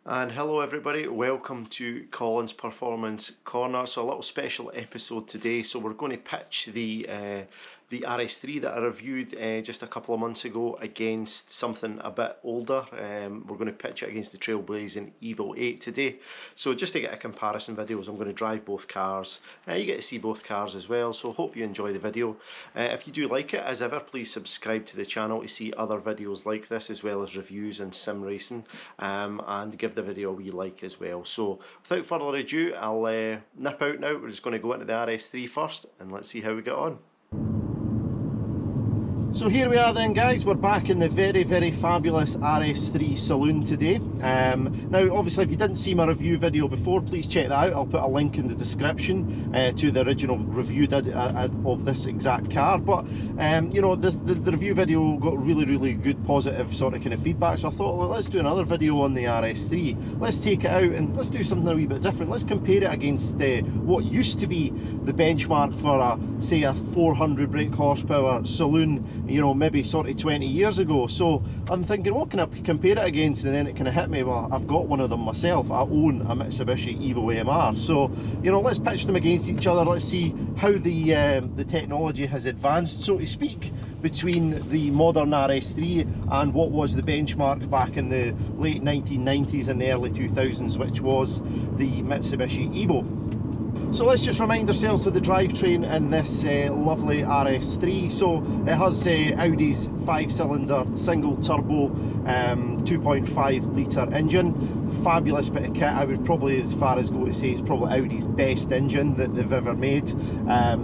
And hello everybody, welcome to Colin's Performance Corner. So a little special episode today. So we're going to pitch the RS3 that I reviewed just a couple of months ago against something a bit older. We're going to pitch it against the trailblazing Evo 8 today. So just to get a comparison videos, I'm going to drive both cars. You get to see both cars as well, so hope you enjoy the video. If you do like it, as ever, please subscribe to the channel to see other videos like this, as well as reviews and sim racing, and give the video a wee like as well. So without further ado, I'll nip out now. We're just going to go into the RS3 first and let's see how we get on. So here we are then, guys, we're back in the very fabulous RS3 Saloon today. Now obviously if you didn't see my review video before, please check that out. I'll put a link in the description to the original review of this exact car. But you know, the review video got really good positive sort of kind of feedback, so I thought, well, let's do another video on the RS3. Let's take it out and let's do something a wee bit different. Let's compare it against what used to be the benchmark for say a 400 brake horsepower Saloon, you know, maybe sort of 20 years ago. So I'm thinking, what can I compare it against? And then it kind of hit me, well, I've got one of them myself. I own a Mitsubishi Evo AMR. So, you know, let's pitch them against each other. Let's see how the technology has advanced, so to speak, between the modern RS3 and what was the benchmark back in the late 1990s and the early 2000s, which was the Mitsubishi Evo. So let's just remind ourselves of the drivetrain in this lovely RS3. So it has Audi's 5-cylinder single turbo 2.5 litre engine. Fabulous bit of kit. I would probably as far as go to say it's probably Audi's best engine that they've ever made,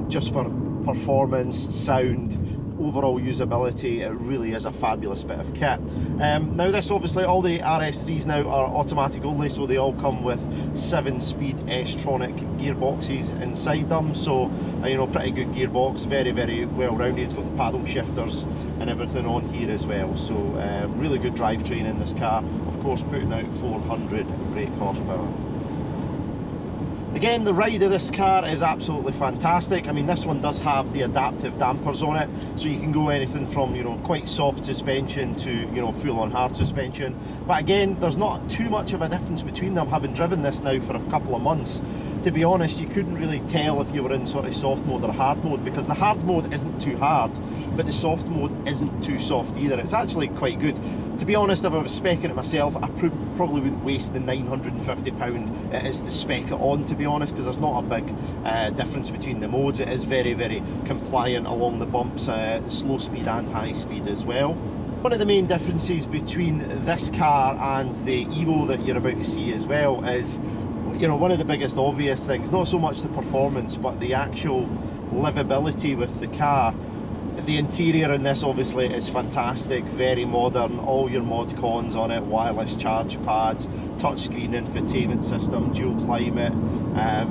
just for performance, sound, overall usability. It really is a fabulous bit of kit. Now this, obviously all the RS3s now are automatic only, so they all come with 7-speed S-tronic gearboxes inside them. So you know, pretty good gearbox, very well rounded. It's got the paddle shifters and everything on here as well. So really good drivetrain in this car, of course putting out 400 brake horsepower. Again, the ride of this car is absolutely fantastic. I mean, this one does have the adaptive dampers on it, so you can go anything from, you know, quite soft suspension to, you know, full-on hard suspension. But again, there's not too much of a difference between them. Having driven this now for a couple of months, to be honest, you couldn't really tell if you were in sort of soft mode or hard mode, because the hard mode isn't too hard, but the soft mode isn't too soft either. It's actually quite good. To be honest, if I was specking it myself, I probably wouldn't waste the £950 it is to spec it on, to be honest, because there's not a big difference between the modes. It is very compliant along the bumps, slow speed and high speed as well. One of the main differences between this car and the Evo that you're about to see as well is, you know, one of the biggest obvious things, not so much the performance but the actual livability with the car. The interior in this obviously is fantastic, very modern, all your mod cons on it, wireless charge pads, touchscreen infotainment system, dual climate,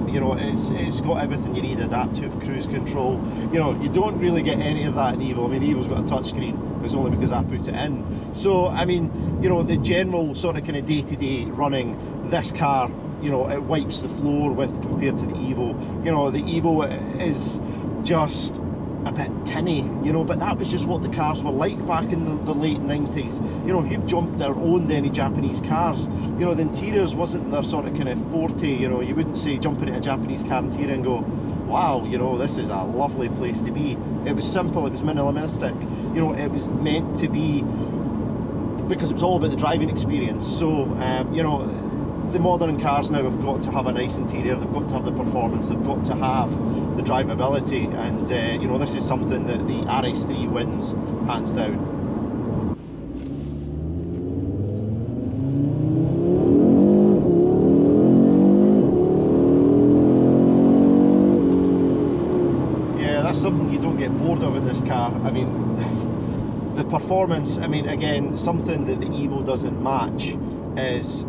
you know, it's got everything you need, adaptive cruise control. You know, you don't really get any of that in Evo. I mean, Evo's got a touchscreen, but it's only because I put it in. So, I mean, you know, the general sort of kind of day-to-day running, this car, you know, it wipes the floor with compared to the Evo. You know, the Evo is just a bit tinny, you know, but that was just what the cars were like back in the late 90s. You know, if you've jumped or owned any Japanese cars, you know, the interiors wasn't their sort of kind of forte. You know, you wouldn't say jump into a Japanese car interior and go, wow, you know, this is a lovely place to be. It was simple, it was minimalistic, you know, it was meant to be, because it was all about the driving experience. So you know, the modern cars now have got to have a nice interior, they've got to have the performance, they've got to have the drivability, and you know, this is something that the RS3 wins hands down. Yeah, that's something you don't get bored of in this car. I mean, the performance, I mean, again, something that the Evo doesn't match is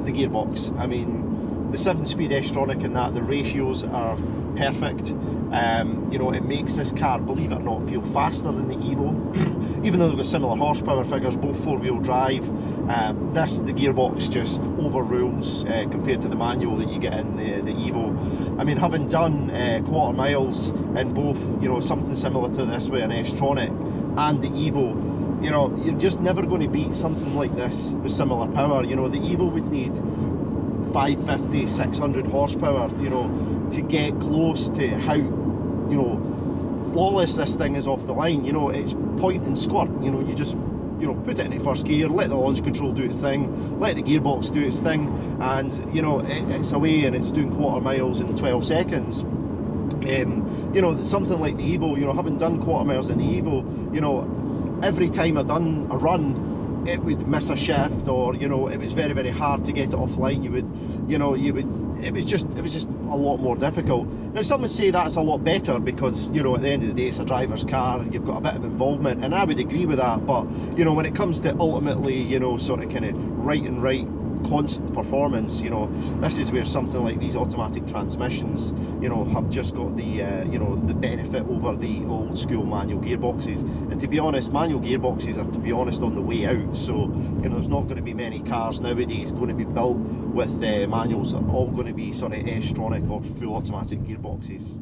the gearbox. I mean, the 7-speed S-tronic and that, the ratios are perfect. You know, it makes this car, believe it or not, feel faster than the Evo. Even though they've got similar horsepower figures, both 4-wheel drive, the gearbox just overrules compared to the manual that you get in the Evo. I mean, having done quarter miles in both, you know, something similar to this with an S-tronic and the Evo, you know, you're just never going to beat something like this with similar power. You know, the Evo would need 550, 600 horsepower, you know, to get close to how, you know, flawless this thing is off the line. You know, it's point and squirt. You know, you just, you know, put it into first gear, let the launch control do its thing, let the gearbox do its thing, and you know, it's away and it's doing quarter miles in 12 seconds. You know, something like the Evo, you know, having done quarter miles in the Evo, you know, every time I done a run, it would miss a shift, or you know, it was very, very hard to get it offline. You would, you know, it was just a lot more difficult. Now some would say that's a lot better because, you know, at the end of the day it's a driver's car and you've got a bit of involvement, and I would agree with that. But you know, when it comes to ultimately, you know, sort of kind of right constant performance, you know, this is where something like these automatic transmissions, you know, have just got the you know, the benefit over the old school manual gearboxes. And to be honest, manual gearboxes are, to be honest, on the way out. So you know, there's not going to be many cars nowadays going to be built with manuals. They're all going to be sort of S-tronic or full automatic gearboxes.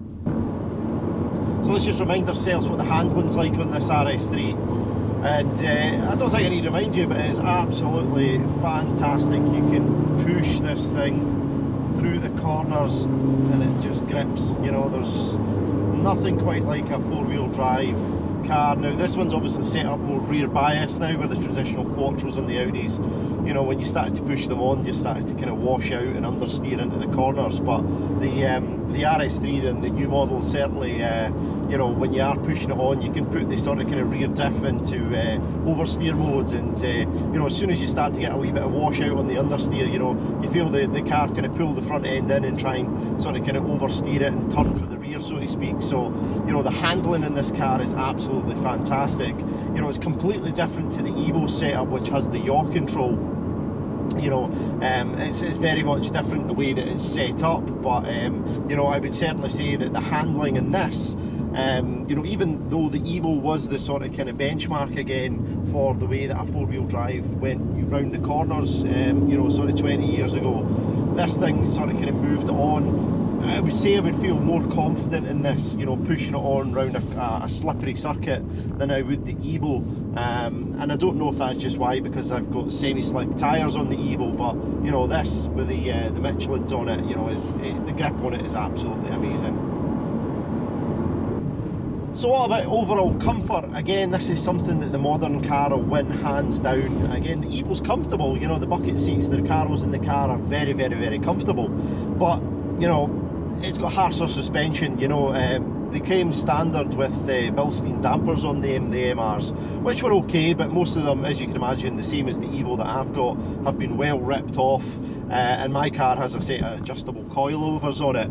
So let's just remind ourselves what the handling's like on this RS3. And I don't think I need to remind you, but it's absolutely fantastic. You can push this thing through the corners and it just grips. You know, there's nothing quite like a four-wheel drive car. Now this one's obviously set up more rear bias now, where the traditional quattros on the Audis, you know, when you started to push them on, you started to kind of wash out and understeer into the corners. But the RS3, then the new model, certainly, you know, when you are pushing it on, you can put the sort of kind of rear diff into oversteer modes, and you know, as soon as you start to get a wee bit of washout on the understeer, you know, you feel the car kind of pull the front end in and try and sort of kind of oversteer it and turn for the rear, so to speak. So you know, the handling in this car is absolutely fantastic. You know, it's completely different to the Evo setup, which has the yaw control. You know, it's very much different the way that it's set up, but you know, I would certainly say that the handling in this, you know, even though the Evo was the sort of kind of benchmark again for the way that a four-wheel drive went round the corners, you know, sort of 20 years ago, this thing sort of kind of moved on. I would say I would feel more confident in this, you know, pushing it on round a slippery circuit than I would the Evo. And I don't know if that's just why, because I've got semi-slick tyres on the Evo, but you know, this with the Michelins on it, you know, the grip on it is absolutely amazing. So what about overall comfort? Again, this is something that the modern car will win hands down. Again, the Evo's comfortable, you know, the bucket seats, the Recaros in the car are very, very, very comfortable. But, you know, it's got harsher suspension. You know, they came standard with Bilstein dampers on the MRs, which were okay, but most of them, as you can imagine, the same as the Evo that I've got, have been well ripped off. And my car has a set of adjustable coilovers on it.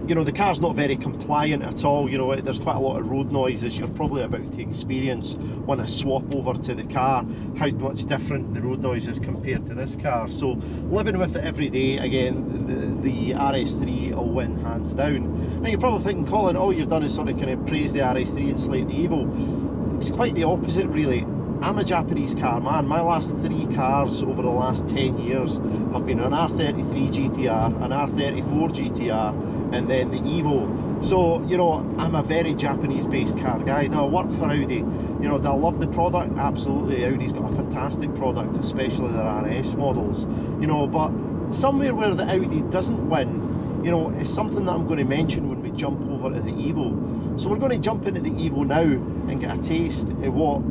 You know, the car's not very compliant at all. You know, there's quite a lot of road noise, as you're probably about to experience when I swap over to the car, how much different the road noise is compared to this car. So living with it every day, again, the RS3 will win hands down. Now you're probably thinking, Colin, all you've done is sort of kind of praise the RS3 and slate the Evo. It's quite the opposite, really. I'm a Japanese car man. My last 3 cars over the last 10 years have been an R33 GTR, an R34 GTR, and then the Evo. So, you know, I'm a very Japanese based car guy. Now I work for Audi. You know, do I love the product? Absolutely. Audi's got a fantastic product, especially their RS models. You know, but somewhere where the Audi doesn't win, you know, is something that I'm going to mention when we jump over to the Evo. So we're going to jump into the Evo now and get a taste of what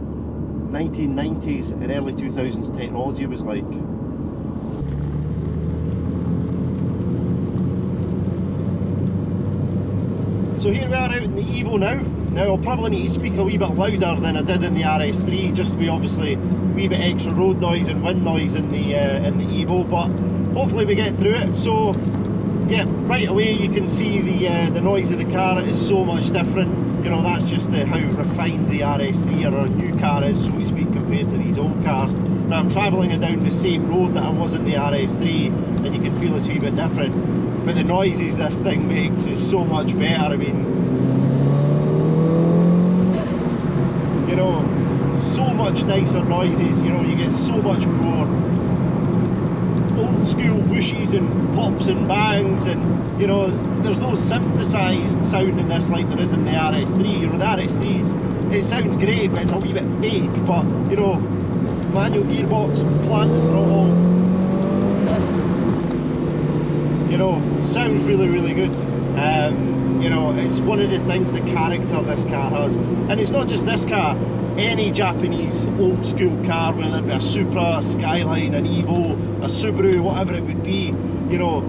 1990s and early 2000s technology was like. So here we are out in the Evo now. Now I'll probably need to speak a wee bit louder than I did in the RS3, just to be obviously a wee bit extra road noise and wind noise in the Evo, but hopefully we get through it. So yeah, right away you can see the noise of the car. It is so much different. You know, that's just how refined the RS3 or a new car is, so to speak, compared to these old cars. Now I'm travelling down the same road that I was in the RS3, and you can feel it's a wee bit different. But the noises this thing makes is so much better. I mean, you know, so much nicer noises. You know, you get so much more old school whooshes and pops and bangs, and you know, there's no synthesized sound in this like there is in the RS3. You know, the RS3's it sounds great, but it's a wee bit fake. But you know, manual gearbox, plant the throttle, you know, sounds really, really good. You know, it's one of the things, the character this car has, and it's not just this car. Any Japanese old school car, whether it be a Supra, a Skyline, an Evo, a Subaru, whatever it would be, you know,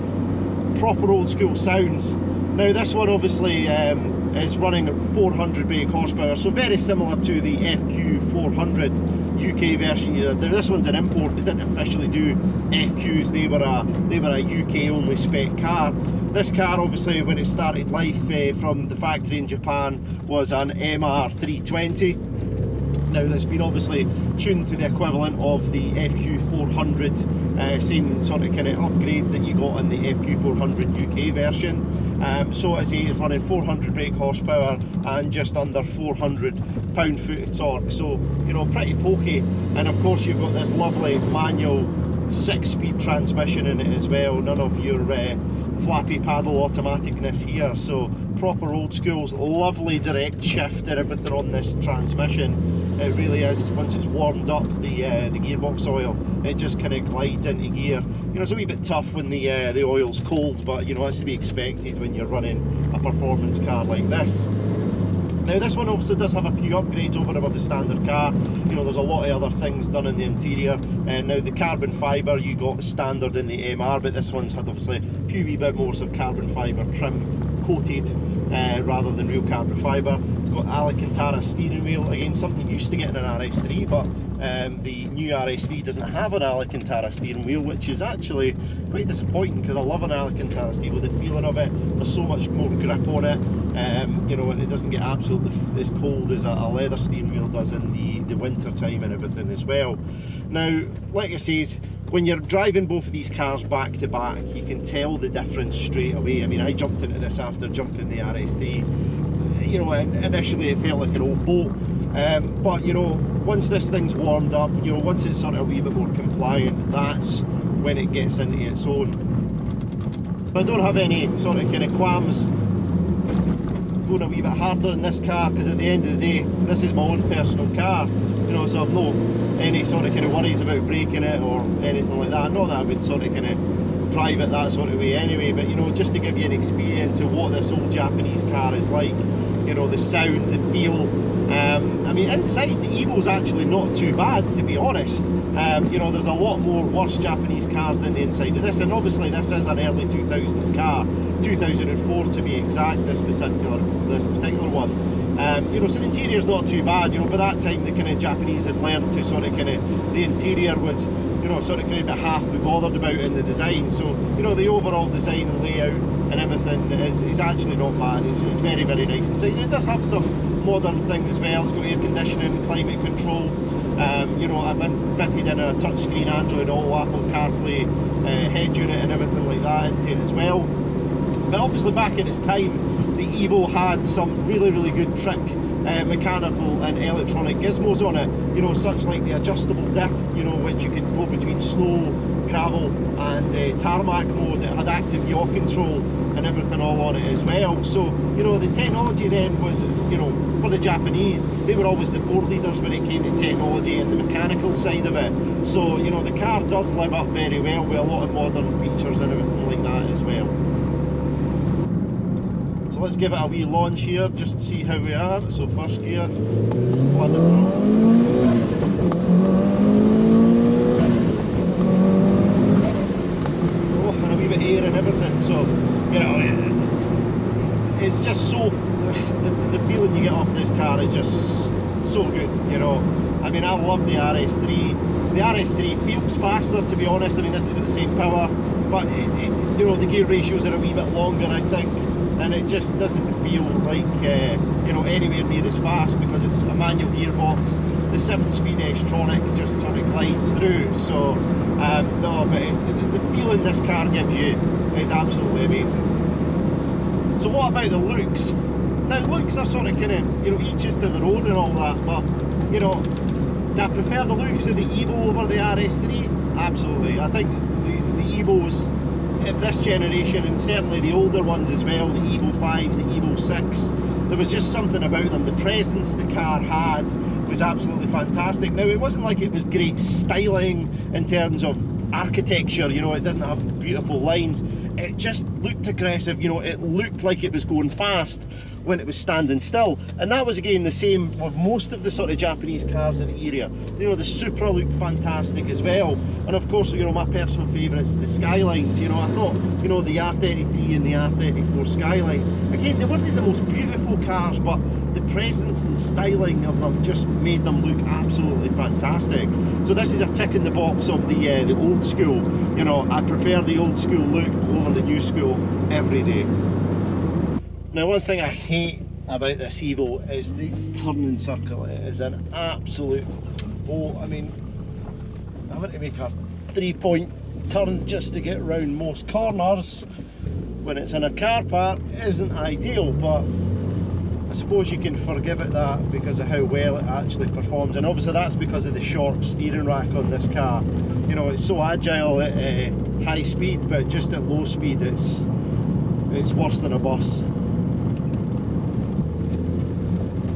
proper old school sounds. Now this one obviously is running at 400 brake horsepower, so very similar to the FQ400 UK version. This one's an import. They didn't officially do FQs. They were a UK only spec car. This car, obviously, when it started life from the factory in Japan, was an MR320. Now that's been obviously tuned to the equivalent of the FQ400, same sort of kind of upgrades that you got in the FQ400 UK version. So as I say, it's running 400 brake horsepower and just under 400 pound-foot of torque. So, you know, pretty pokey. And of course you've got this lovely manual 6-speed transmission in it as well. None of your flappy paddle automaticness here. So proper old schools, lovely direct shift and everything on this transmission. It really is. Once it's warmed up, the gearbox oil, it just kind of glides into gear. You know, it's a wee bit tough when the oil's cold, but you know, that's to be expected when you're running a performance car like this. Now this one obviously does have a few upgrades over above the standard car. You know, there's a lot of other things done in the interior, and now the carbon fibre you got standard in the MR, but this one's had obviously a few wee bit more of carbon fibre trim coated rather than real carbon fibre. It's got Alcantara steering wheel, again something you used to get in an RS3, but the new RS3 doesn't have an Alcantara steering wheel, which is actually quite disappointing because I love an Alcantara steering wheel. The feeling of it, there's so much more grip on it, you know, and it doesn't get absolutely as cold as a leather steering wheel does in the winter time and everything as well. Now, like I said, when you're driving both of these cars back to back, you can tell the difference straight away. I mean, I jumped into this after jumping the RS3. You know, initially it felt like an old boat, but you know, once this thing's warmed up, you know, once it's sort of a wee bit more compliant, that's when it gets into its own. But I don't have any sort of kind of qualms going a wee bit harder in this car, because at the end of the day, this is my own personal car, you know, so I've no any sort of kind of worries about breaking it or anything like that. Not that I would sort of kind of drive it that sort of way anyway, but you know, just to give you an experience of what this old Japanese car is like, you know, the sound, the feel. I mean, inside the Evo's actually not too bad, to be honest. You know, there's a lot more worse Japanese cars than the inside of this, and obviously this is an early 2000s car, 2004 to be exact, this particular one. You know, so the interior's not too bad. You know, by that time the kind of Japanese had learned to sort of kind of, the interior was, you know, sort of kind of half be bothered about in the design. So, you know, the overall design and layout and everything is actually not bad. It's very, very nice inside. And it does have some modern things as well. It's got air conditioning, climate control. You know, I've fitted in a touchscreen Android Auto, Apple CarPlay, head unit and everything like that into it as well. But obviously back in its time, the Evo had some really, really good trick mechanical and electronic gizmos on it, you know, such like the adjustable diff, you know, which you could go between snow, gravel and tarmac mode. It had active yaw control and everything all on it as well. So, you know, the technology then was, you know, for the Japanese, they were always the leaders when it came to technology and the mechanical side of it. So, you know, the car does live up very well with a lot of modern features and everything like that as well. So let's give it a wee launch here just to see how we are. So first gear, wonderful. Oh, and a wee bit of air and everything. So, you know, it's just so, the feeling you get off this car is just so good, you know. I mean, I love the RS3. The RS3 feels faster, to be honest. I mean, this has got the same power, but you know, the gear ratios are a wee bit longer, I think, and it just doesn't feel like you know, anywhere near as fast because it's a manual gearbox. The 7-speed S-tronic just sort of glides through. So no, but the feeling this car gives you is absolutely amazing. So what about the looks? Now, looks are sort of kind of, you know, each is to their own and all that, but you know, do I prefer the looks of the Evo over the RS3? Absolutely. I think the Evos of this generation, and certainly the older ones as well, the Evo 5s, the Evo 6, there was just something about them. The presence the car had was absolutely fantastic. Now, it wasn't like it was great styling in terms of architecture, you know, it didn't have beautiful lines. It just looked aggressive, you know, it looked like it was going fast when it was standing still. And that was again the same with most of the sort of Japanese cars in the area. You know, the Supra looked fantastic as well. And of course, you know, my personal favourites, the Skylines. You know, I thought, you know, the R33 and the R34 Skylines, again, they weren't the most beautiful cars, but the presence and styling of them just made them look absolutely fantastic. So this is a tick in the box of the old school. You know, I prefer the old school look over the new school every day. Now, one thing I hate about this Evo is the turning circle. It is an absolute boat. I mean, having to make a 3-point turn just to get round most corners when it's in a car park isn't ideal, but I suppose you can forgive it that because of how well it actually performs. And obviously that's because of the short steering rack on this car. You know, it's so agile at high speed, but just at low speed it's worse than a bus.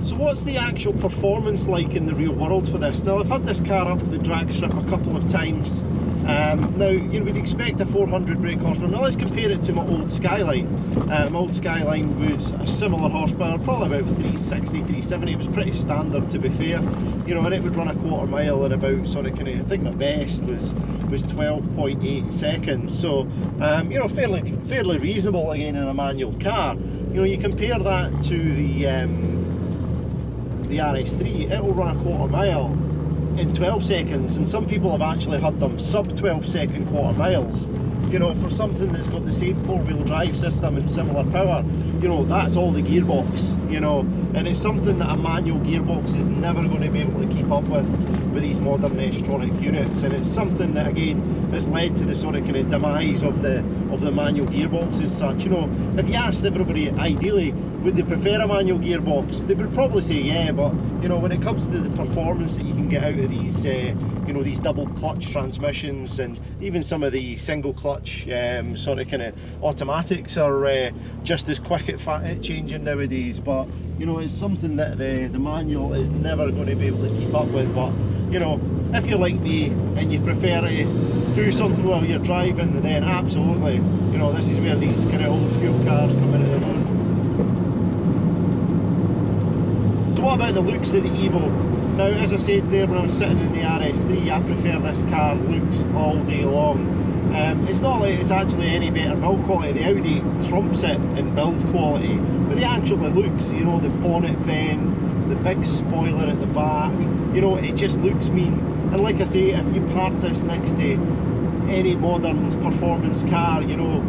So what's the actual performance like in the real world for this? Now, I've had this car up the drag strip a couple of times. Now, you would expect a 400 brake horsepower. Now let's compare it to my old Skyline. My old Skyline was a similar horsepower, probably about 360, 370. It was pretty standard, to be fair. You know, and it would run a quarter mile in about sort of I think my best was 12.8 seconds. So, you know, fairly reasonable again in a manual car. You know, you compare that to the RS3, it will run a quarter mile in 12 seconds, and some people have actually had them sub 12 second quarter miles. You know, for something that's got the same four-wheel drive system and similar power, you know, that's all the gearbox, you know, and it's something that a manual gearbox is never going to be able to keep up with these modern S-tronic units. And it's something that again has led to the sort of demise of the manual gearbox as such. You know, if you asked everybody ideally would they prefer a manual gearbox, they would probably say yeah, but you know, when it comes to the performance that you can get out of these you know, these double clutch transmissions and even some of the single clutch sort of automatics are just as quick at changing nowadays. But you know, it's something that the manual is never going to be able to keep up with. But you know, if you're like me and you prefer to do something while you're driving, then absolutely, you know, this is where these kind of old school cars come into their own. So what about the looks of the Evo? Now, as I said there when I was sitting in the RS3, I prefer this car looks all day long. It's not like it's actually any better build quality. The Audi trumps it in build quality, but the actual looks, you know, the bonnet vent, the big spoiler at the back, you know, it just looks mean. And like I say, if you park this next to any modern performance car, you know,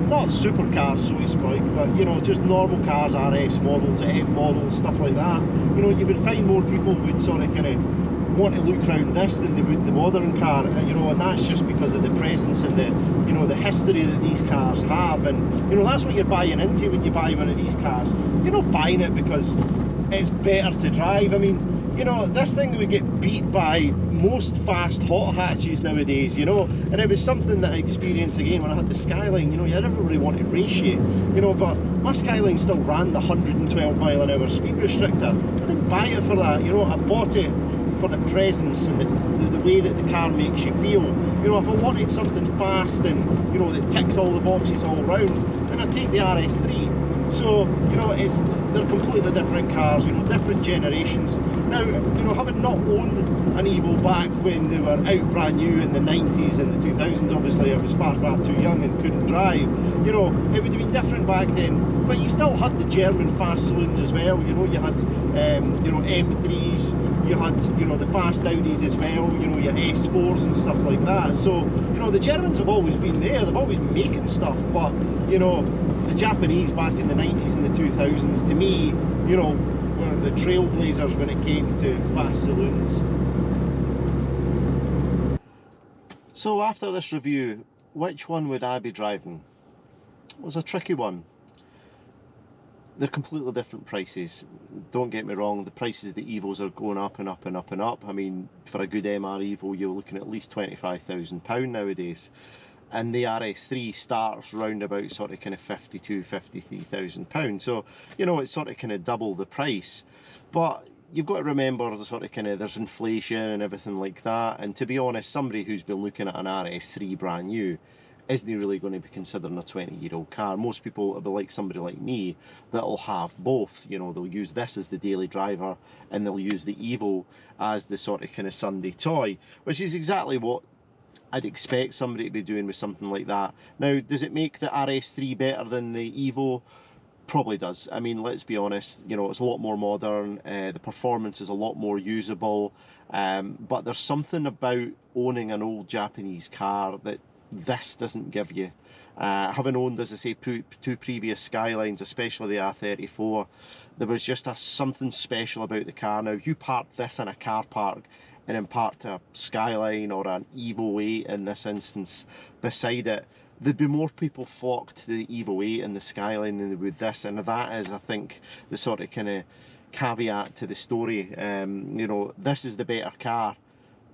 not supercars so to speak, but you know, just normal cars, RS models, M models, stuff like that, you know, you would find more people would sort of want to look around this than they would the modern car, you know, and that's just because of the presence and the, you know, the history that these cars have. And you know, that's what you're buying into when you buy one of these cars. You're not buying it because it's better to drive. I mean, you know, this thing would get beat by most fast hot hatches nowadays, you know, and it was something that I experienced again when I had the Skyline. You know, you never really wanted race you, you know, but my Skyline still ran the 112 mile an hour speed restrictor. I didn't buy it for that, you know, I bought it for the presence and the way that the car makes you feel. You know, if I wanted something fast and, you know, that ticked all the boxes all round, then I'd take the RS3. So, you know, they're completely different cars, you know, different generations. Now, you know, having not owned an Evo back when they were out brand new in the 90s and the 2000s, obviously I was far too young and couldn't drive, you know, it would have been different back then. But you still had the German fast saloons as well, you know, you had, you know, M3s, you had, you know, the fast Audis as well, you know, your S4s and stuff like that. So, you know, the Germans have always been there, they've always been making stuff, but, you know, the Japanese back in the 90s and the 2000s, to me, you know, were the trailblazers when it came to fast saloons. So after this review, which one would I be driving? It was a tricky one. They're completely different prices. Don't get me wrong, the prices of the Evos are going up and up and up and up. I mean, for a good MR Evo, you're looking at least £25,000 nowadays. and the RS3 starts round about sort of kind of £53,000. So, you know, it's sort of kind of double the price. But you've got to remember the sort of kind of, there's inflation and everything like that. And to be honest, somebody who's been looking at an RS3 brand new isn't really going to be considering a 20-year-old car. Most people will be like somebody like me that'll have both. You know, they'll use this as the daily driver and they'll use the Evo as the sort of kind of Sunday toy, which is exactly what I'd expect somebody to be doing with something like that. Now, does it make the RS3 better than the Evo? Probably does. I mean, let's be honest, you know, it's a lot more modern, the performance is a lot more usable, but there's something about owning an old Japanese car that this doesn't give you. Having owned, as I say, two previous Skylines, especially the R34, there was just something special about the car. Now, if you parked this in a car park and then parked a Skyline or an Evo 8 in this instance beside it, there'd be more people flocked to the Evo 8 and the Skyline than they would this, and that is, I think, the sort of kind of caveat to the story. You know, this is the better car,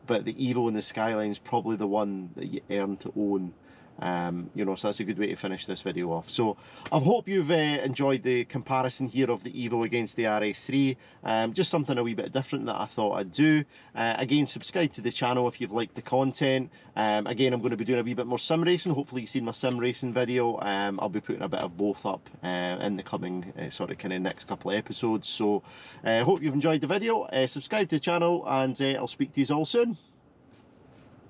but the Evo and the Skyline is probably the one that you earn to own. You know, so that's a good way to finish this video off. So I hope you've enjoyed the comparison here of the Evo against the RS3. Just something a wee bit different that I thought I'd do. Again, subscribe to the channel if you've liked the content. Again, I'm going to be doing a wee bit more sim racing. Hopefully you've seen my sim racing video. I'll be putting a bit of both up in the coming sort of kind of next couple of episodes. So hope you've enjoyed the video. Subscribe to the channel, and I'll speak to you all soon.